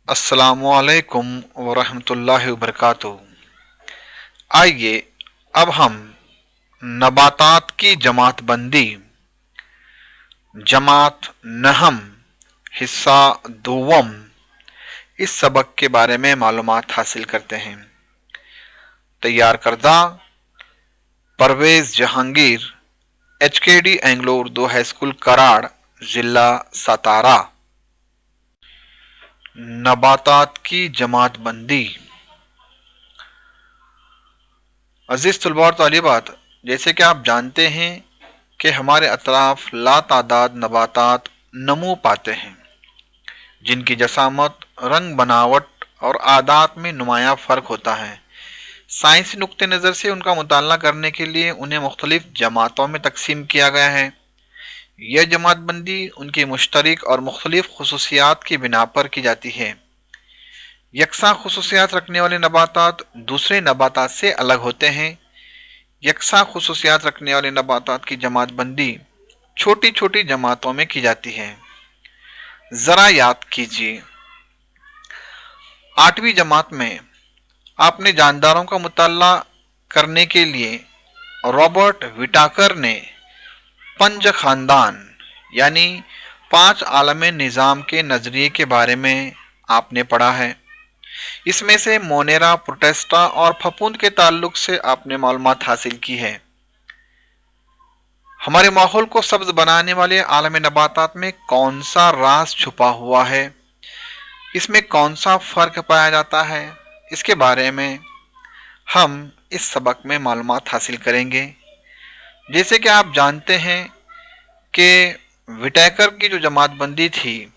अस्सलामुअलैकुम वरहमतुल्लाहि वबरकातुहू। आइए अब हम नबातात की जमात बंदी जमात नहम हिस्सा दोवम इस सबक के बारे में मालूमात हासिल करते हैं। तैयार करदा Parvez Jahangir, HKD Anglo Urdu high school Karad, जिला सतारा। नबातात की जमात बंदी। अजीज तलबा और तालिबात, जैसे कि आप जानते हैं कि हमारे अतराफ लातादाद नबातात नमू पाते हैं जिनकी जसामत, रंग, बनावट और आदात में नुमाया फ़र्क होता है। साइंसी नुक्ते नज़र से उनका मुताला करने के लिए उन्हें मुख्तलिफ जमातों में तकसीम किया गया है। यह जमात बंदी उनकी मुश्तरक और मुख्तलिफ खसूसियात की बिना पर की जाती है। यकसा खसूसियात रखने वाले नबातात दूसरे नबातात से अलग होते हैं। यकसा खसूसियात रखने वाले नबातात की जमात बंदी छोटी छोटी जमातों में की जाती है। ज़रा याद कीजिए, 8वीं जमात में आपने जानदारों का मुताला करने के लिए रॉबर्ट विटाकर ने पंज खानदान यानी 5 आलम निज़ाम के नज़रिए के बारे में आपने पढ़ा है। इसमें से मोनेरा, प्रोटेस्टा और फफूंद के ताल्लुक से आपने मालूमात हासिल की है। हमारे माहौल को सब्ज बनाने वाले आलम नबातात में कौन सा राज छुपा हुआ है, इसमें कौन सा फ़र्क पाया जाता है, इसके बारे में हम इस सबक में मालूमात हासिल करेंगे। जैसे कि आप जानते हैं कि विटाकर की जो जमात बंदी थी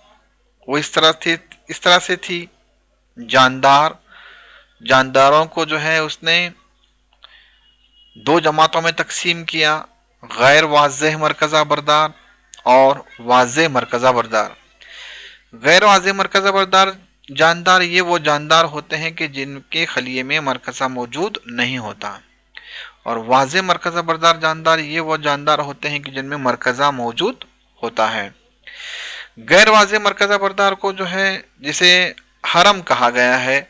वो इस तरह से थी। जानदारों को जो है उसने 2 जमातों में तकसीम किया, गैर वाज़ेह मरकज़ा बरदार और वाज़ेह मरकज़ा बरदार। गैर वाज़ेह मरकज़ा बरदार जानदार ये वो जानदार होते हैं कि जिनके खलिए में मरकज़ा मौजूद नहीं होता, और वाज़ेह मरकज़ा बरदार जानदार ये वो जानदार होते हैं कि जिनमें मरकज़ा मौजूद होता है। गैर वाज़ेह मरकज़ा बरदार को जो है जिसे हरम कहा गया है,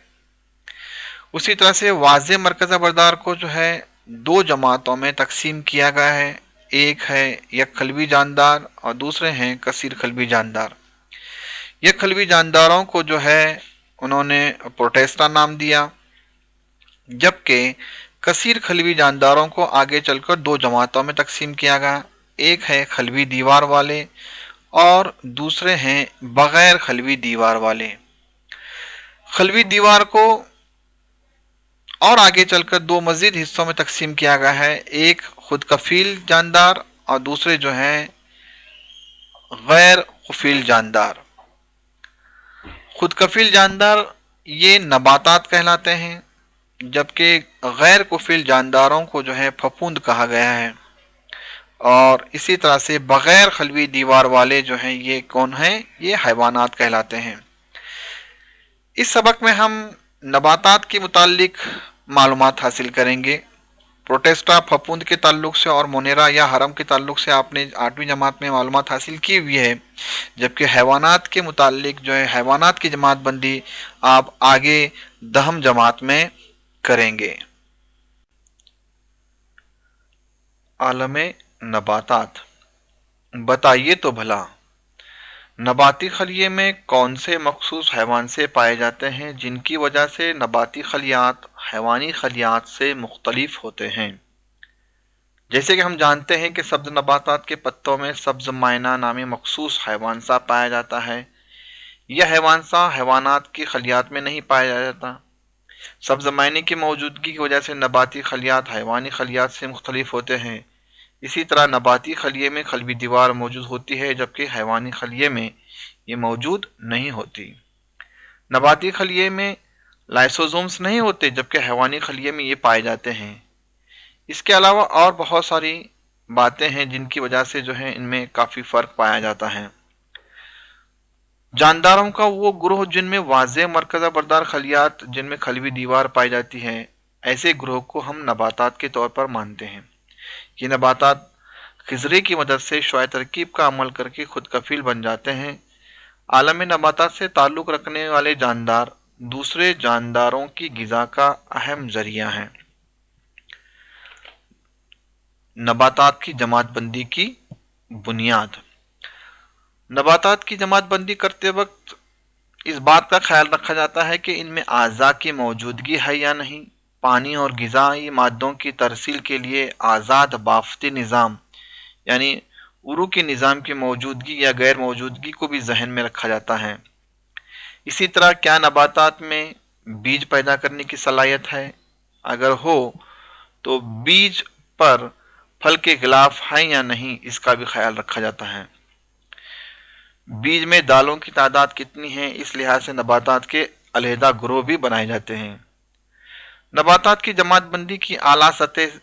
उसी तरह से वाज़ेह मरकज़ा बरदार को जो है 2 जमातों में तकसीम किया गया है। एक है यक खलवी जानदार और दूसरे हैं कसीर खलवी जानदार। यक खलवी जानदारों को जो है उन्होंने प्रोटेस्टा नाम दिया, जबकि कसीर खलवी जानदारों को आगे चलकर 2 जमातों में तकसीम किया गया। एक है खलवी दीवार वाले और दूसरे हैं बगैर खलवी दीवार वाले। खलवी दीवार को और आगे चलकर 2 मजीद हिस्सों में तकसीम किया गया है। एक खुद कफील जानदार और दूसरे जो हैं गैर कफील जानदार। खुद कफील जानदार ये नबातात कहलाते हैं, जबकि गैर कफील जानदारों को जो है फफूंद कहा गया है। और इसी तरह से बगैर खलवी दीवार वाले जो हैं ये कौन हैं, ये हैवानात कहलाते हैं। इस सबक में हम नबातात के मुतालिक मालूमात हासिल करेंगे। प्रोटेस्टा फफूंद के ताल्लुक से और मोनेरा या हरम के ताल्लुक से आपने 8वीं जमात में मालूमात हासिल की हुई है, जबकि हैवानात के मुतालिक जो है हैवानात की जमात बंदी आप आगे 10वीं जमात में करेंगे। आलमे नबातात, बताइए तो भला नबाती खलिए में कौन से मखसूस हैवान से पाए जाते हैं जिनकी वजह से नबाती खलियात हैवानी खलियात से मुख्तलिफ होते हैं। जैसे कि हम जानते हैं कि सब्ज नबातात के पत्तों में सब्ज मायना नामी मखसूस हैवान सा पाया जाता है। यह हैवान सा हैवानात की खलियात में नहीं पाया जाता। सब्ज मायने की मौजूदगी की वजह से नबाती खलियात हैवानी खलियात से मुख्तलिफ होते हैं। इसी तरह नबाती खलिए में खलवी दीवार मौजूद होती है, जबकि हैवानी खलिए में ये मौजूद नहीं होती। नबाती खलिए में लाइसोसोम्स नहीं होते, जबकि हैवानी खलिए में ये पाए जाते हैं। इसके अलावा और बहुत सारी बातें हैं जिनकी वजह से जो है इनमें काफ़ी फ़र्क पाया जाता है। जानदारों का वो ग्रोह जिनमें वाज़ेह मरकज़ा बरदार खलियात जिनमें खलवी दीवार पाई जाती है, ऐसे ग्रोह को हम नबातात के तौर पर मानते हैं। ये नबातात खिज़रे की मदद से शुआए तरकीब का अमल करके खुद कफील बन जाते हैं। आलम नबातात से ताल्लुक़ रखने वाले जानदार दूसरे जानदारों की ग़िज़ा का अहम ज़रिया हैं। नबातात की जमात बंदी की बुनियाद। नबातात की जमात बंदी करते वक्त इस बात का ख्याल रखा जाता है कि इनमें आज़ा की मौजूदगी है या नहीं, पानी और ग़िज़ाई मादों की तरसील के लिए आज़ाद बाफ़ती निज़ाम यानी उरुकी निज़ाम की मौजूदगी या गैर मौजूदगी को भी जहन में रखा जाता है। इसी तरह क्या नबातात में बीज पैदा करने की सलाहियत है, अगर हो तो बीज पर फल के गिलाफ है या नहीं, इसका भी ख्याल रखा जाता है। बीज में दालों की तादाद कितनी है, इस लिहाज से नबातात के अलहदा ग्रोह भी बनाए जाते हैं। नबातात की जमात बंदी की आला सतह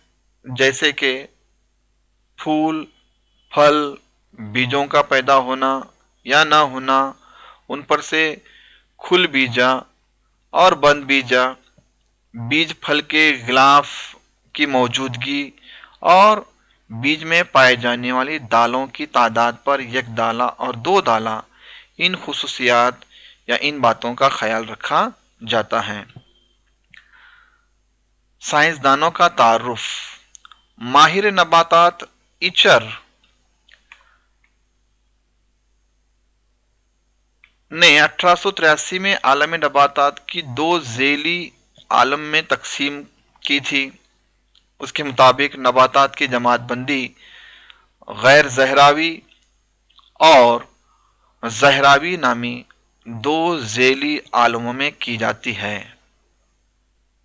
जैसे कि फूल, फल, बीजों का पैदा होना या ना होना, उन पर से खुल बीजा और बंद बीजा, बीज फल के गिलाफ की मौजूदगी और बीज में पाए जाने वाली दालों की तादाद पर एक दाला और दो दाला, इन खुसूसियात या इन बातों का ख्याल रखा जाता है। साइंसदानों का तारुफ। माहिर नबातात इचर ने 1883 में आलम नबातात की दो झेली आलम में तकसीम की थी। उसके मुताबिक नबातात की जमात बंदी गैर ज़हरावी और ज़हरावी नामी दो झेली आलमों में की जाती है।